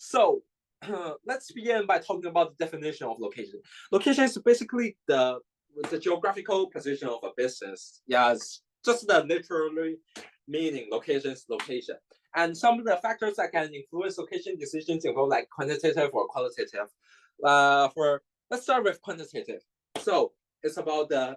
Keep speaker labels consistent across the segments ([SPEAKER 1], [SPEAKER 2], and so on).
[SPEAKER 1] So let's begin by talking about the definition of location. Location is basically the geographical position of a business. Yes, just the literally meaning location is location. And some of the factors that can influence location decisions involve like quantitative or qualitative. Let's start with quantitative. So it's about the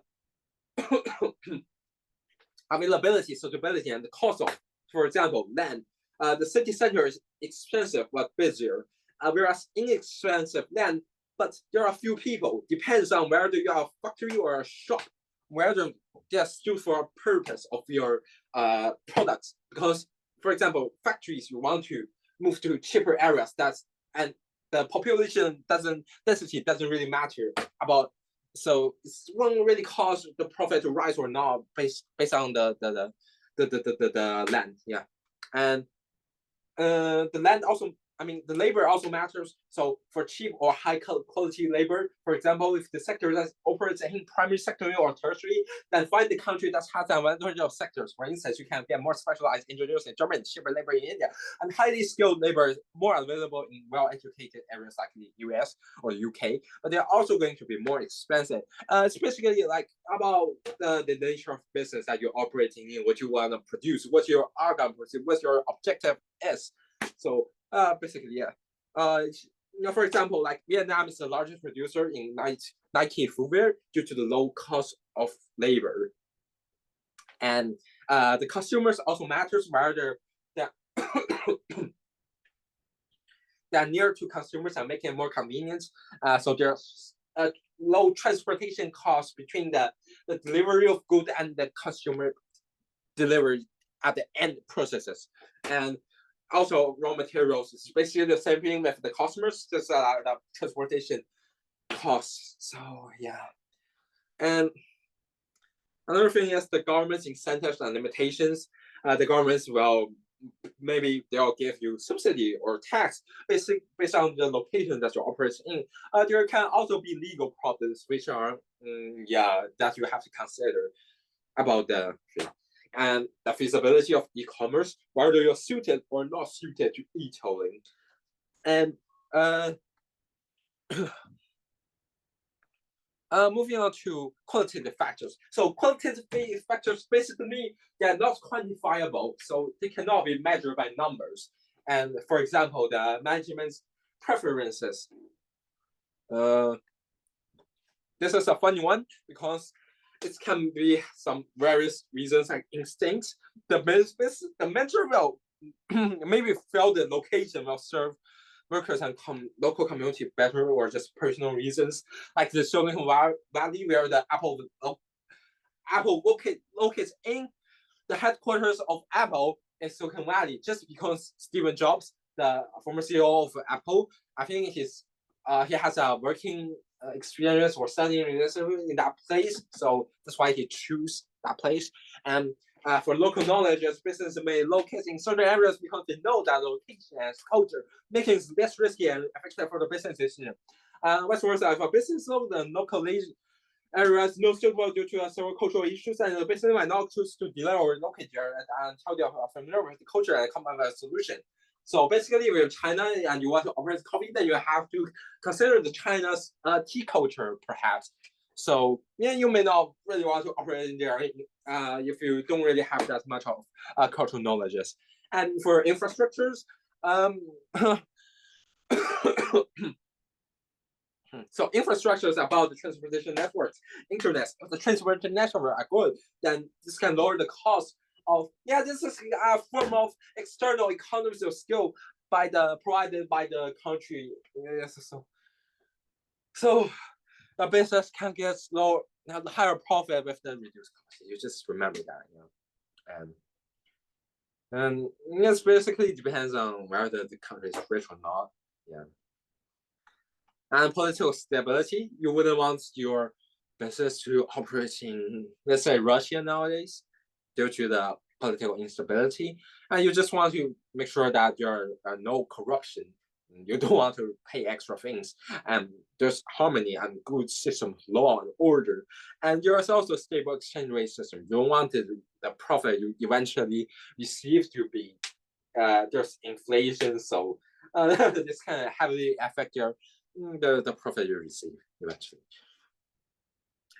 [SPEAKER 1] availability, suitability, and the cost of, for example, land. The city center is expensive but busier, whereas inexpensive land, but there are few people. Depends on whether you have a factory or a shop, whether they're suited for a purpose of your products. Because, for example, factories, you want to move to cheaper areas. And the population density doesn't really matter about. So it won't really cause the profit to rise or not based on the land. Yeah, and the land also, I mean, the labor also matters. So for cheap or high quality labor, for example, if the sector that operates in primary sector or tertiary, then find the country that has an advantage of sectors. For instance, you can get more specialized engineers in Germany, cheaper labor in India, and highly skilled labor is more available in well-educated areas like the US or the UK, but they're also going to be more expensive. It's basically like about the nature of business that you're operating in, what you want to produce, what your outcome, what your objective is. So basically, yeah. For example, like Vietnam is the largest producer in Nike footwear due to the low cost of labor, and the consumers also matters whether they're near to consumers and making it more convenient. So there's low transportation costs between the delivery of goods and the consumer delivery at the end processes, and also raw materials. It's basically the same thing with the customers, just the transportation costs. So yeah. And another thing is the government's incentives and limitations. The governments will maybe they'll give you subsidy or tax based on the location that you're operating in. There can also be legal problems which are that you have to consider about the and the feasibility of e-commerce, whether you're suited or not suited to e-tailing. And moving on to qualitative factors. So qualitative factors basically they're not quantifiable, so they cannot be measured by numbers. And for example, the management's preferences. This is a funny one because it can be some various reasons like instincts. The manager will maybe feel the location will serve workers and local community better, or just personal reasons, like the Silicon Valley, where the Apple locates in the headquarters of Apple in Silicon Valley, just because Steve Jobs, the former CEO of Apple, I think he has a working experience or studying in that place, so that's why he chose that place. And for local knowledge, as business may locate in certain areas because they know that location and culture, making it less risky and effective for the business decision. Vice versa, if a business knows the local areas not suitable due to several cultural issues, and the business might not choose to delay or relocate there until they are familiar with the culture and come up with a solution. So basically, if you're China and you want to operate coffee, then you have to consider the China's tea culture, perhaps. So yeah, you may not really want to operate in there if you don't really have that much of cultural knowledge. And for infrastructures, so infrastructure is about the transportation networks, internet. If the transportation network are good, then this can lower the cost of, this is a form of external economies of scale provided by the country. So the business can get higher profit with the reduced cost. You just remember that, and it basically depends on whether the country is rich or not. Yeah. And political stability, you wouldn't want your business to operate in, let's say, Russia nowadays, due to the political instability, and you just want to make sure that there are no corruption. You don't want to pay extra things, and there's harmony and good system of law and order, and there's also stable exchange rate system. You don't want the profit you eventually receive to be there's inflation, so this kind of heavily affect the profit you receive eventually.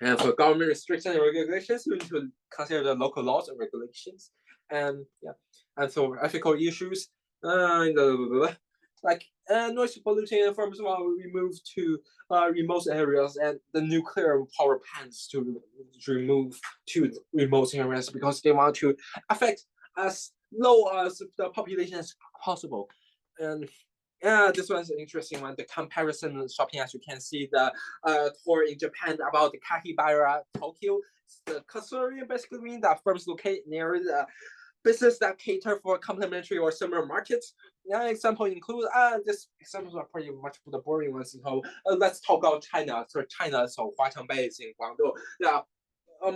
[SPEAKER 1] And for government restrictions and regulations, you need to consider the local laws and regulations. And yeah, and so ethical issues, like noise pollution firms we move to remote areas, and the nuclear power plants to remove to remote areas because they want to affect as low as the population as possible. And yeah, this one's an interesting one. The comparison shopping, as you can see, the tour in Japan about the Kakibara, Tokyo. The Kasuri basically means that firms located near the business that cater for complementary or similar markets. Yeah, example include this examples are pretty much the boring ones. So let's talk about China. So China, so Huaqiangbei is in Guangdong. Yeah,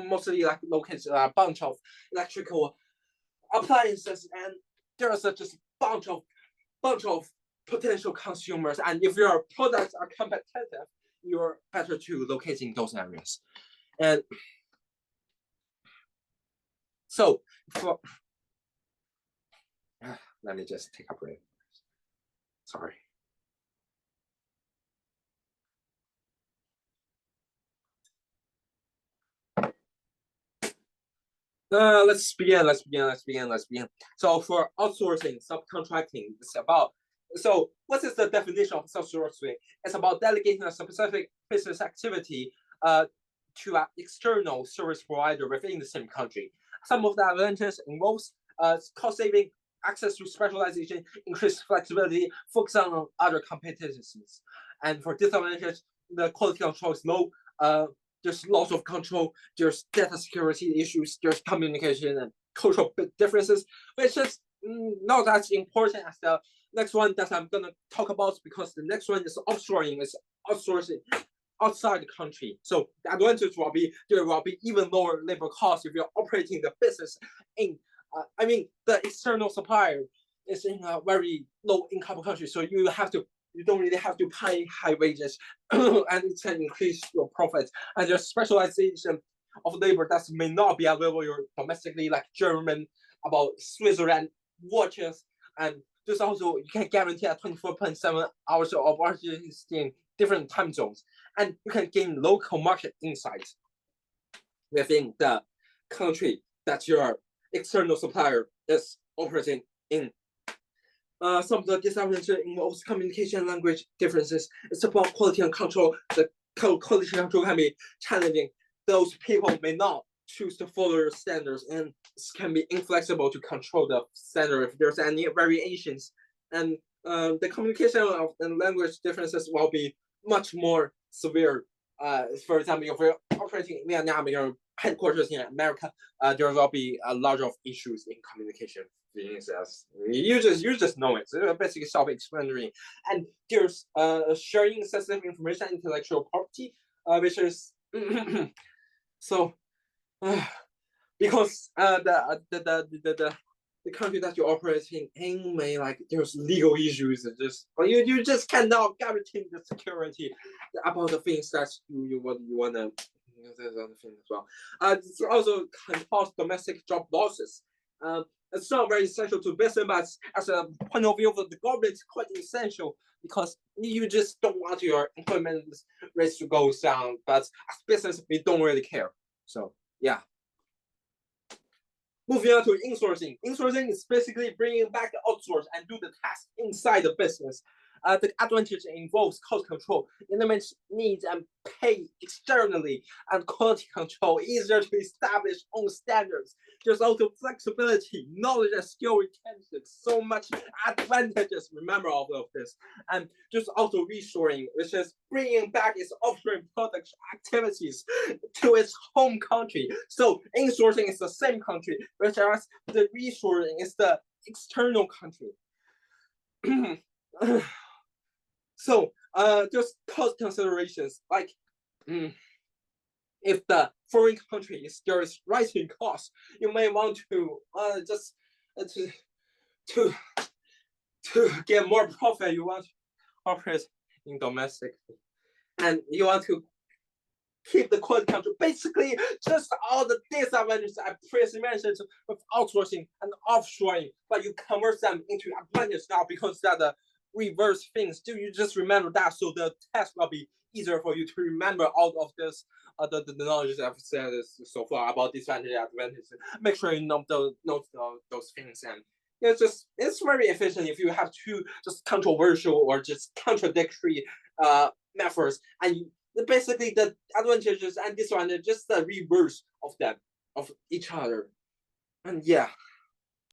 [SPEAKER 1] mostly like located a bunch of electrical appliances, and there's just bunch of potential consumers. And if your products are competitive, you're better to locate in those areas. And so for let me just take a break. Sorry. Let's begin. So for outsourcing, subcontracting, it's about. So what is the definition of outsourcing? It's about delegating a specific business activity to an external service provider within the same country. Some of the advantages involves cost saving, access to specialization, increased flexibility, focus on other competencies. And for disadvantages, the quality control is low. There's loss of control, there's data security issues, there's communication and cultural differences, which is not as important as the next one that I'm gonna talk about, because the next one is offshoring, is outsourcing outside the country. So the advantage will be there will be even lower labor costs if you're operating the business in, the external supplier is in a very low income country, so you don't really have to pay high wages and it can increase your profits. And there's specialization of labor that may not be available domestically, like German, about Switzerland watches. And there's also, you can guarantee a 24.7 hours of operations in different time zones. And you can gain local market insights within the country that your external supplier is operating in. Some of the disadvantages involves communication language differences. It's about quality and control. The quality control can be challenging. Those people may not choose to follow your standards, and can be inflexible to control the standard if there's any variations. And the communication and language differences will be much more severe. For example, if you're operating in Vietnam, your headquarters in America, there will be a lot of issues in communication. You just know it. So basically self-explanatory. And there's sharing sensitive information, intellectual property, which is so because the country that you're operating in may, like, there's legal issues, you just cannot guarantee the security about the things that you wanna. There's other things as well. It also can cause domestic job losses. It's not very essential to business, but as a point of view of the government, it's quite essential, because you just don't want your employment rates to go down. But as business, we don't really care. So yeah. Moving on to insourcing. Insourcing is basically bringing back the outsource and do the task inside the business. The advantage involves cost control, eliminates needs and pay externally, and quality control, easier to establish own standards. There's also flexibility, knowledge and skill retention, so much advantages, remember all of this. And there's also reshoring, which is bringing back its offshore production activities to its home country. So insourcing is the same country, whereas the reshoring is the external country. So there's cost considerations, like if the foreign country is there is rising costs, you may want to just to get more profit. You want to operate in domestic, and you want to keep the quality control. Basically, just all the disadvantages I previously mentioned with outsourcing and offshoring, but you convert them into advantages now, because that reverse things. Do you just remember that so the test will be easier for you to remember all of this the knowledge I've said so far about disadvantage advantage. Make sure you know those things, and it's very efficient if you have two just controversial or just contradictory methods, and basically the advantages and disadvantages just the reverse of them of each other. And yeah,